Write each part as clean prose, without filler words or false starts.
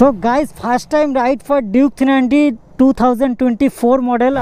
So guys, first time ride for Duke 390 2024 model.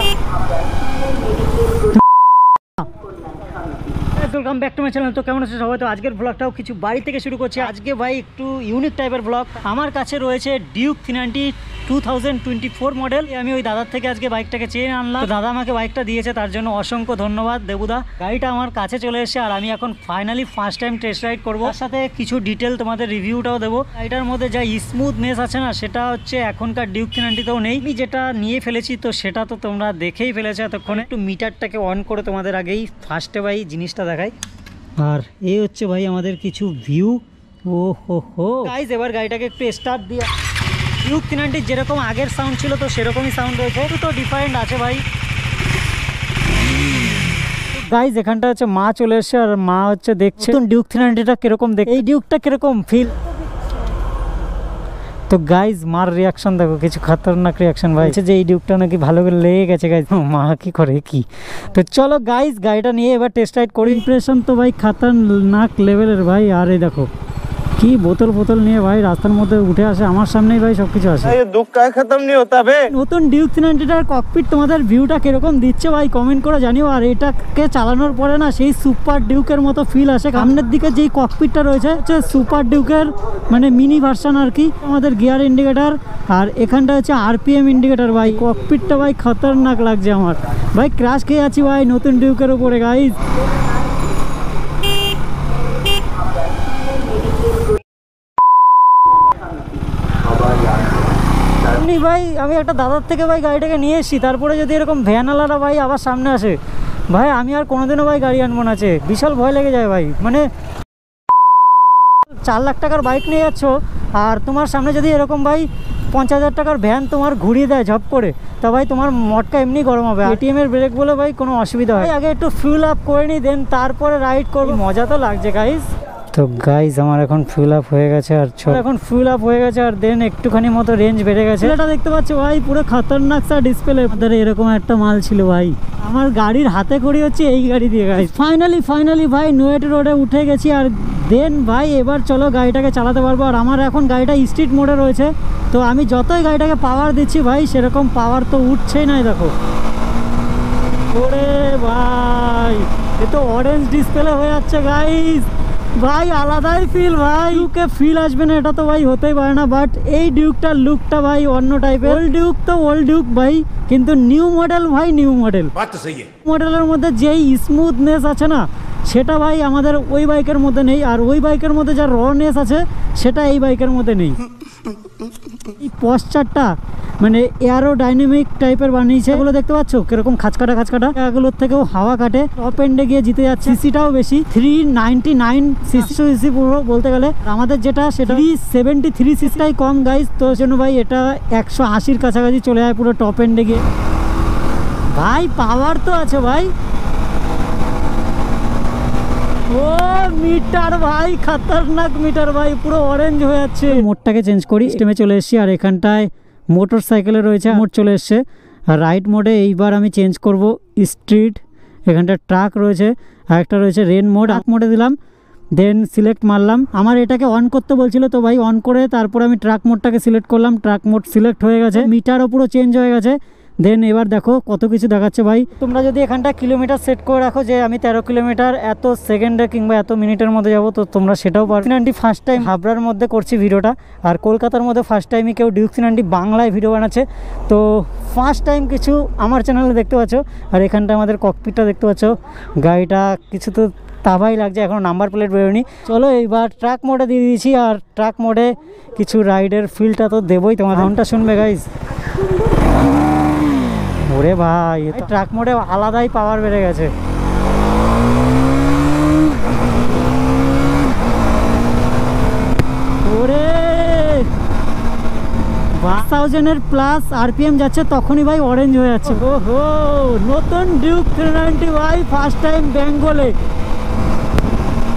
Welcome back to my channel. তো কেমন আছে সবাই? তো আজকের ব্লগটাও কিছু বাড়ি থেকে শুরু করছি। আজকে ভাই একটু ইউনিক টাইপের ব্লগ। আমার কাছে রয়েছে ডিউক 390 2024 মডেল। আমি ওই দাদার থেকে আজকে বাইকটাকে চেয়ে আনলাম। দাদা আমাকে বাইকটা দিয়েছে, তার জন্য অসংখ্য ধন্যবাদ দেবুদা। গাড়িটা আমার কাছে চলে এসেছে আর আমি এখন finally first time test ride করবো। তার সাথে কিছু ডিটেল তোমাদের রিভিউটাও দেবো। গাড়িটার মধ্যে যা স্মুথনেস আছে না, সেটা হচ্ছে এখনকার ডিউক 390তেও নেই। আমি যেটা নিয়ে ফেলেছি তো সেটা তো তোমরা দেখেই ফেলেছো এতক্ষণে। একটু মিটারটাকে অন করে তোমাদের আগেই ফার্স্টে ভাই জিনিসটা দেখাই। আর এই হচ্ছে ভাই আমাদের কিছু ভিউ। ও হো গাইস, এবার গাড়িটাকে একটু স্টার্ট দিয়ে ডিউক 390 যেরকম আগের সাউন্ড ছিল তো সেরকমই সাউন্ড রয়েছে, একটু তো ডিফারেন্ট আছে ভাই। গাইস এখানটা হচ্ছে মা চলে এসছে আর মা হচ্ছে দেখছে ডিউক 390টা কিরকম দেখ, এই ডিউকটা কিরকম ফিল। তো গাইজ মার রিয়াকশন দেখো, কিছু খতরনাক রিয়াকশন ভাই, যে এই ডিউকটা নাকি ভালো করে লেগে গেছে গাইজ। মা কি করে কি। তো চলো গাইজ গাড়িটা নিয়ে এবার টেস্ট রাইড করি। ইমপ্রেশন তো ভাই খতরনাক লেভেলের ভাই। আর এই দেখো কি বোতল ফোতল নিয়ে ভাই রাস্তার মধ্যে উঠে আসে, আমার সামনেই ভাই সবকিছু আসে। নতুন ডিউক 390টার ককপিট তোমাদের ভিউটা কিরকম দিচ্ছে ভাই কমেন্ট করে জানিও। আর এটাকে চালানোর পরে না সেই সুপার ডিউকের মতো ফিল আসে। সামনের দিকে যেই ককপিটটা রয়েছে হচ্ছে সুপার ডিউকের মানে মিনি ভার্সন আর কি। আমাদের গিয়ার ইন্ডিকেটার আর এখানটা হচ্ছে আরপিএম ইন্ডিকেটার। ভাই ককপিটটা ভাই খতরনাক লাগছে আমার ভাই। ক্রাশ খেয়ে আছি ভাই নতুন ডিউকের উপরে গাইজ। ভাই আমি একটা দাদার থেকে ভাই গাড়িটাকে নিয়ে এসেছি, তারপরে যদি এরকম ভ্যানওয়ালারা ভাই আবার সামনে আসে ভাই, আমি আর কোনোদিনও ভাই গাড়ি আনবো না। আছে বিশাল ভয় লেগে যায় ভাই। মানে 4 লাখ টাকার বাইক নিয়ে যাচ্ছ আর তোমার সামনে যদি এরকম ভাই 50,000 টাকার ভ্যান তোমার ঘুরিয়ে দেয় ঝপ করে, তা ভাই তোমার মটকা এমনি গরম হবে। এটিএম এর ব্রেক বলে ভাই কোনো অসুবিধা হয়। আগে একটু ফিল আপ করে নিই, দেন তারপরে রাইড করবো। মজা তো লাগছে গাইজ। তো গাইজ আমার এখন ফুল আপ হয়ে গেছে আর এখন ফুল আপ হয়ে গেছে আর দেন একটুখানি মতো রেঞ্জ বেড়ে গেছে। এটা দেখতে পাচ্ছ ভাই পুরো খতরনাক সা ডিসপ্লে। আমাদের এরকম একটা মাল ছিল ভাই, আমার গাড়ির হাতে করি হচ্ছে এই গাড়ি দিয়ে। গাইজ ফাইনালি ভাই নোয়েট রোডে উঠে গেছি আর দেন ভাই এবার চলো গাড়িটাকে চালাতে পারবো। আর আমার এখন গাড়িটা স্ট্রিট মোডে রয়েছে, তো আমি যতই গাড়িটাকে পাওয়ার দিচ্ছি ভাই সেরকম পাওয়ার তো উঠছেই নাই। দেখো ওরে ভাই, এ তো অরেঞ্জ ডিসপ্লে হয়ে যাচ্ছে গাইজ। ভাই আলাদাই ফিল ভাই। ডিউকে ফিল আসবে না এটা তো ভাই হতেই পারে না। বাট এই ডিউকটার লুকটা ভাই অন্য টাইপের। ওল্ড ডিউক তো ওল্ড ডিউক ভাই, কিন্তু নিউ মডেল ভাই নিউ মডেল। মডেলের মধ্যে যেই স্মুথনেস আছে না সেটা ভাই আমাদের ওই বাইকের মধ্যে নেই। আর ওই বাইকের মধ্যে যা রনেস আছে সেটা এই বাইকের মধ্যে নেই। এই পশ্চারটা মানে এয়ারোডাইনামিক টাইপের বানিয়েছে। এগুলো দেখতে পাচ্ছ কিরকম খাঁচকাটা, এগুলোর থেকেও হাওয়া কাটে। টপ এন্ডে গিয়ে জিতে যাচ্ছে। সিসিটাও বেশি 399 সিসি পুরো বলতে গেলে। আমাদের যেটা সেটা 373 সিসিটাই কম গাইজ। তো জন্য ভাই এটা 180-র কাছাকাছি চলে যায় পুরো টপ এন্ডে গিয়ে। ভাই পাওয়ার তো আছে ভাই। ও মিটার ভাই খতরনাক মিটার ভাই, পুরো অরেঞ্জ হয়ে যাচ্ছে। মোডটাকে চেঞ্জ করি, স্টেমে চলে এসেছি আর এখানটায় মোটর সাইকেলে রয়েছে মোড চলে এসছে। আর রাইট মোডে এইবার আমি চেঞ্জ করব স্ট্রিট। এখানটা ট্রাক রয়েছে আর একটা রয়েছে রেন মোড। আপ মোডে দিলাম, দেন সিলেক্ট মারলাম। আমার এটাকে অন করতে বলছিল তো ভাই অন করে তারপরে আমি ট্রাক মোডটাকে সিলেক্ট করলাম। ট্রাক মোড সিলেক্ট হয়ে গেছে, মিটারও পুরো চেঞ্জ হয়ে গেছে। দেন এবার দেখো কত কিছু দেখাচ্ছে ভাই। তোমরা যদি এখানটা কিলোমিটার সেট করে রাখো যে আমি 13 কিলোমিটার এত সেকেন্ডে কিংবা এত মিনিটের মধ্যে যাবো, তো তোমরা সেটাও পারো। 390 ফার্স্ট টাইম হাবড়ার মধ্যে করছি ভিডিওটা, আর কলকাতার মধ্যে ফার্স্ট টাইমই কেউ ডিউক 390 বাংলায় ভিডিও বানাচ্ছে। তো ফার্স্ট টাইম কিছু আমার চ্যানেলে দেখতে পাচ্ছ। আর এখানটা আমাদের ককপিটটা দেখতে পাচ্ছ। গাড়িটা কিছু তো তাভাই লাগছে, এখন নাম্বার প্লেট বেরোয়নি। চলো এইবার ট্রাক মোডে দিয়ে দিয়েছি আর ট্রাক মোডে কিছু রাইডের ফিলটা তো দেবোই। তোমার সাউন্ডটা শুনবে গাইজ। ওরে ভাই ট্রাক মোডে আলাদাই পাওয়ার বেড়ে গেছে। ওরে 1000-এর প্লাস আরপিএম যাচ্ছে তখনই ভাই অরেঞ্জ হয়ে যাচ্ছে। ওহো নতুন ডিউক 390 ভাই ফার্স্ট টাইম বেঙ্গলে।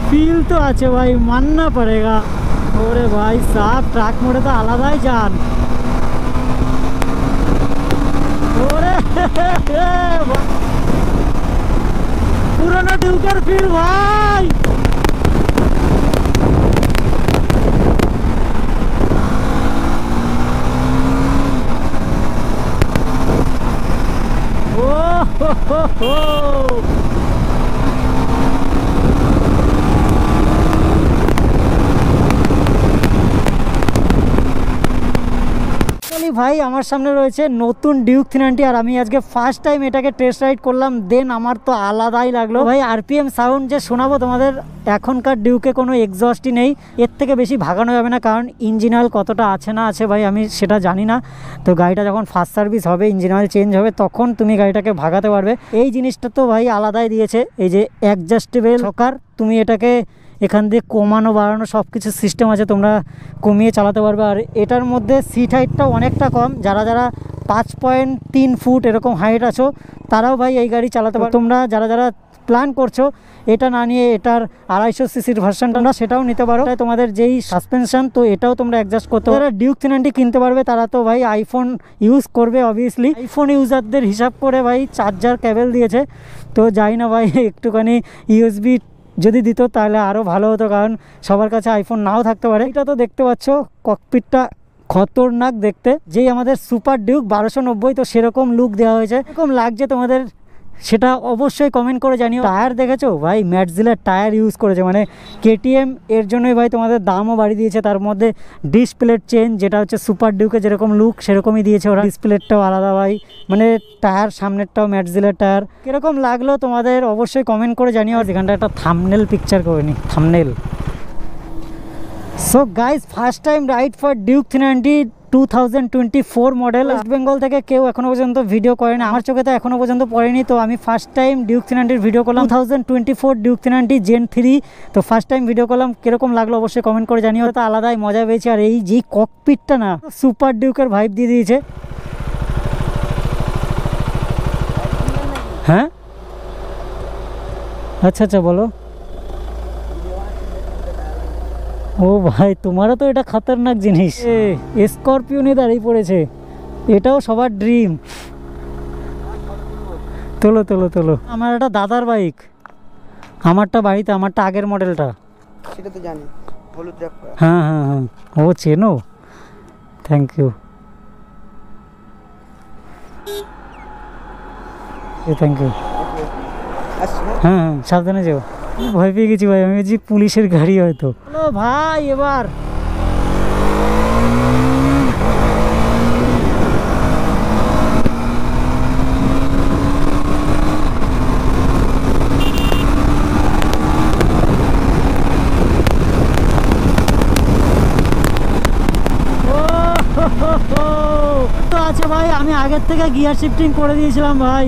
ফিল তো আছে ভাই, মাননা পড়েগা। ওরে ভাই সাব ট্রাক মোডে তো আলাদাই যান। ওরে পুরনো ডিউকের ফিল ভাই। ও ভাই আমার সামনে রয়েছে নতুন ডিউক 390 আর আমি আজকে ফার্স্ট টাইম এটাকে টেস্ট রাইড করলাম। দেন আমার তো আলাদাই লাগলো ভাই। আরপিএম সাউন্ড যে শোনাবো তোমাদের, এখনকার ডিউকে কোনো এক্সস্টই নেই, এর থেকে বেশি ভাগানো যাবে না, কারণ ইঞ্জিন অয়েল কতটা আছে না আছে ভাই আমি সেটা জানি না। তো গাড়িটা যখন ফার্স্ট সার্ভিস হবে, ইঞ্জিন অয়েল চেঞ্জ হবে, তখন তুমি গাড়িটাকে ভাগাতে পারবে। এই জিনিসটা তো ভাই আলাদাই দিয়েছে, এই যে অ্যাডজাস্টেবল ছকার, তুমি এটাকে এখান দিয়ে কমানো বাড়ানো সব কিছু সিস্টেম আছে, তোমরা কমিয়ে চালাতে পারবে। আর এটার মধ্যে সিট হাইটটাও অনেকটা কম, যারা 5.3 ফুট এরকম হাইট আছো তারাও ভাই এই গাড়ি চালাতে পারো। তোমরা যারা প্ল্যান করছো এটা না নিয়ে এটার 250 সিসির ভার্সনটা না, সেটাও নিতে পারো। তাই তোমাদের যেই সাসপেনশন, তো এটাও তোমরা অ্যাডজাস্ট করতে পারো। যারা ডিউক 390 কিনতে পারবে তারা তো ভাই আইফোন ইউজ করবে অবভিয়াসলি। আইফোন ইউজারদের হিসাব করে ভাই চার্জার কেবল দিয়েছে, তো যাই না ভাই একটুখানি ইউএসবি যদি দিত তাহলে আরও ভালো হতো, কারণ সবার কাছে আইফোন নাও থাকতে পারে। এটা তো দেখতে পাচ্ছ ককপিটটা খতরনাক দেখতে, যেই আমাদের সুপার ডিউক 1290, তো সেরকম লুক দেওয়া হয়েছে। এরকম লাগছে তোমাদের সেটা অবশ্যই কমেন্ট করে জানিও। টায়ার দেখেছো ভাই, ম্যাটজিলের টায়ার ইউজ করেছে, মানে কেটিএম এর জন্যই ভাই তোমাদের দামও বাড়িয়ে দিয়েছে। তার মধ্যে ডিসপ্লেট চেঞ্জ, যেটা হচ্ছে সুপার ডিউকে যেরকম লুক সেরকমই দিয়েছে ওরা, ডিসপ্লেটটাও আলাদা ভাই, মানে টায়ার সামনেরটাও ম্যাটজিলের টায়ার। কীরকম লাগলো তোমাদের অবশ্যই কমেন্ট করে জানিও। আর যেখানটা একটা থাম্বনেল পিকচার করে নি, thumbnail. So guys, first time ride for Duke 390 2024 model. West Bengal থেকে কেউ এখনো পর্যন্ত ভিডিও করেনি, আমার চোখে তো এখনো পর্যন্ত পড়েনি। তো আমি ফার্স্ট টাইম ডিউক 390 ভিডিও করলাম, 2024 ডিউক 390 Gen 3। তো ফার্স্ট টাইম ভিডিও করলাম, কিরকম লাগলো অবশ্যই কমেন্ট করে জানিও। তো আলাদাই মজা পেয়েছি। আর এই যে ককপিটটা না, সুপার ডিউকের ভাইব দিয়ে দিয়েছে। হ্যাঁ আচ্ছা আচ্ছা বলো। ও ভাই, তোমারও তো এটা খতরনাক জিনিস। স্করপিও নিয়ে দাঁড়িয়ে পড়েছে, এটাও সবার ড্রিম। তোলো তোলো তোলো। আমার একটা দাদার বাইক, আমারটা বাড়িতে, আমারটা আগের মডেলটা। সেটা তো জানি, হলুদ র্যাপ করা। হ্যাঁ হ্যাঁ হ্যাঁ, ও চেনো, থ্যাংক ইউ। Thank you. হ্যাঁ হ্যাঁ, সাবধানে যাও। ভয় পেয়ে গেছি ভাই, আমি বলছি পুলিশের গাড়ি হয়তো। হ্যালো ভাই, এবার তো আছে ভাই, আমি আগের থেকে গিয়ার শিফটিং করে দিয়েছিলাম ভাই,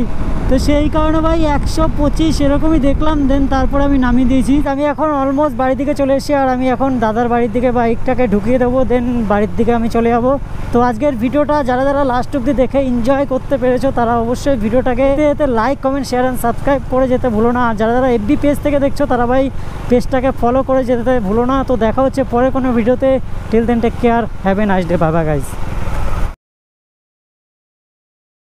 তো সেই কারণে ভাই 125 এরকমই দেখলাম। দেন তারপর আমি নামিয়ে দিয়েছি। আমি এখন অলমোস্ট বাড়ির দিকে চলে এসেছি, আর আমি এখন দাদার বাড়ির দিকে বাইকটাকে ঢুকিয়ে দেবো, দেন বাড়ির দিকে আমি চলে যাবো। তো আজকের ভিডিওটা যারা লাস্ট অব্দি দেখে এনজয় করতে পেরেছো তারা অবশ্যই ভিডিওটাকে like comment share and subscribe করে যেতে ভুলো না। আর যারা এফবি পেজ থেকে দেখছো তারা ভাই পেজটাকে ফলো করে যেতে ভুলো না। তো দেখা হচ্ছে পরে কোনো ভিডিওতে। Till then take care, have a nice day, bye bye guys.